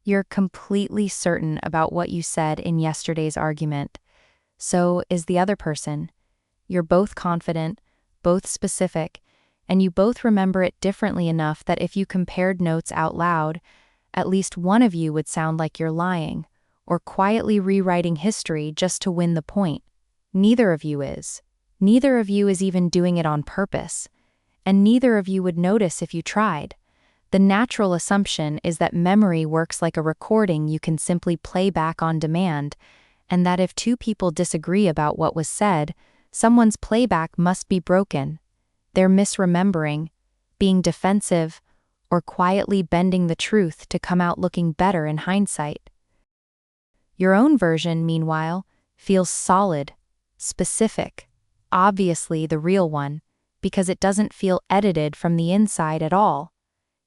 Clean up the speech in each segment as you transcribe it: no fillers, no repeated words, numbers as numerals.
You're completely certain about what you said in yesterday's argument. So is the other person. You're both confident, both specific, and you both remember it differently enough that if you compared notes out loud, at least one of you would sound like you're lying, or quietly rewriting history just to win the point. Neither of you is. Neither of you is even doing it on purpose, and neither of you would notice if you tried. The natural assumption is that memory works like a recording you can simply play back on demand, and that if two people disagree about what was said, someone's playback must be broken. They're misremembering, being defensive, or quietly bending the truth to come out looking better in hindsight. Your own version, meanwhile, feels solid, specific, obviously the real one, because it doesn't feel edited from the inside at all.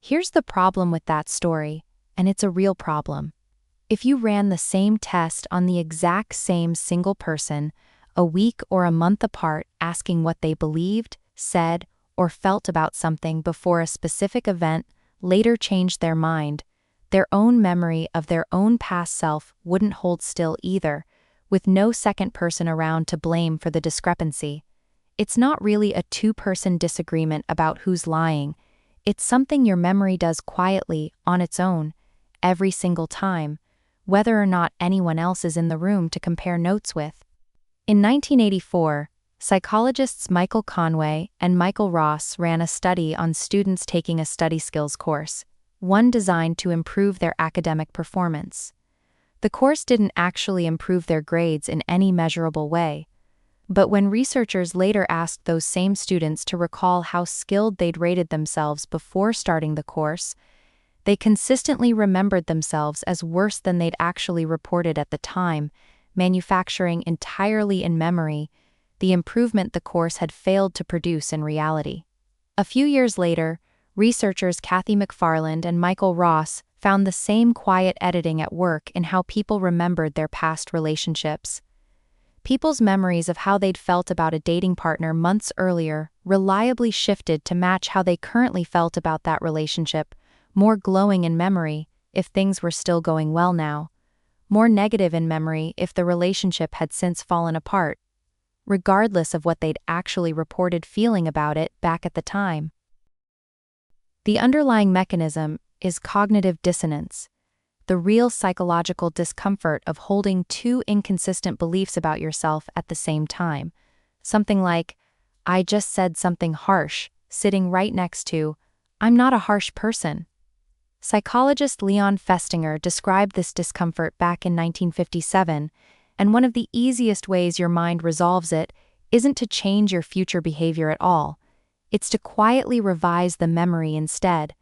Here's the problem with that story, and it's a real problem. If you ran the same test on the exact same single person, a week or a month apart, asking what they believed, said, or felt about something before a specific event later changed their mind, their own memory of their own past self wouldn't hold still either, with no second person around to blame for the discrepancy. It's not really a two-person disagreement about who's lying. It's something your memory does quietly, on its own, every single time, whether or not anyone else is in the room to compare notes with. In 1984, psychologists Michael Conway and Michael Ross ran a study on students taking a study skills course, one designed to improve their academic performance. The course didn't actually improve their grades in any measurable way. But when researchers later asked those same students to recall how skilled they'd rated themselves before starting the course, they consistently remembered themselves as worse than they'd actually reported at the time, manufacturing entirely in memory the improvement the course had failed to produce in reality. A few years later, researchers Kathy McFarland and Michael Ross found the same quiet editing at work in how people remembered their past relationships. People's memories of how they'd felt about a dating partner months earlier reliably shifted to match how they currently felt about that relationship, more glowing in memory if things were still going well now, more negative in memory if the relationship had since fallen apart, regardless of what they'd actually reported feeling about it back at the time. The underlying mechanism is cognitive dissonance, the real psychological discomfort of holding two inconsistent beliefs about yourself at the same time. Something like, I just said something harsh, sitting right next to, I'm not a harsh person. Psychologist Leon Festinger described this discomfort back in 1957, and one of the easiest ways your mind resolves it isn't to change your future behavior at all. It's to quietly revise the memory instead,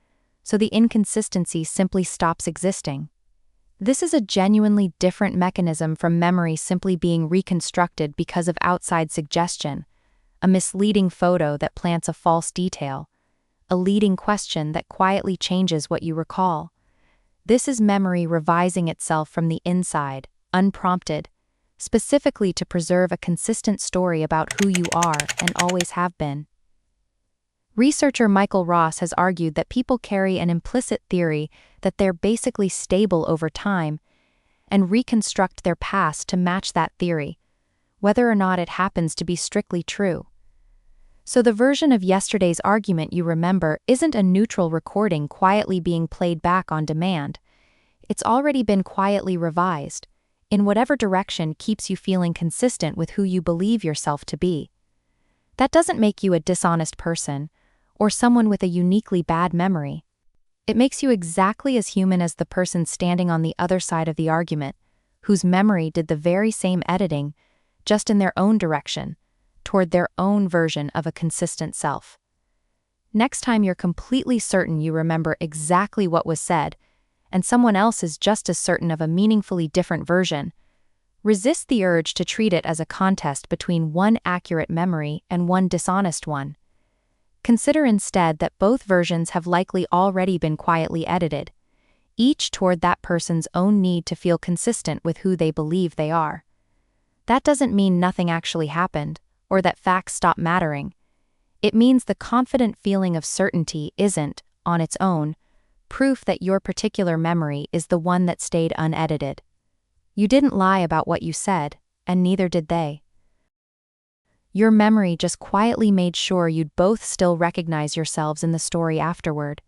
so the inconsistency simply stops existing. This is a genuinely different mechanism from memory simply being reconstructed because of outside suggestion, a misleading photo that plants a false detail, a leading question that quietly changes what you recall. This is memory revising itself from the inside, unprompted, specifically to preserve a consistent story about who you are and always have been. Researcher Michael Ross has argued that people carry an implicit theory that they're basically stable over time and reconstruct their past to match that theory, whether or not it happens to be strictly true. So the version of yesterday's argument you remember isn't a neutral recording quietly being played back on demand. It's already been quietly revised, in whatever direction keeps you feeling consistent with who you believe yourself to be. That doesn't make you a dishonest person, or someone with a uniquely bad memory. It makes you exactly as human as the person standing on the other side of the argument, whose memory did the very same editing, just in their own direction, toward their own version of a consistent self. Next time you're completely certain you remember exactly what was said, and someone else is just as certain of a meaningfully different version, resist the urge to treat it as a contest between one accurate memory and one dishonest one. Consider instead that both versions have likely already been quietly edited, each toward that person's own need to feel consistent with who they believe they are. That doesn't mean nothing actually happened, or that facts stop mattering. It means the confident feeling of certainty isn't, on its own, proof that your particular memory is the one that stayed unedited. You didn't lie about what you said, and neither did they. Your memory just quietly made sure you'd both still recognize yourselves in the story afterward.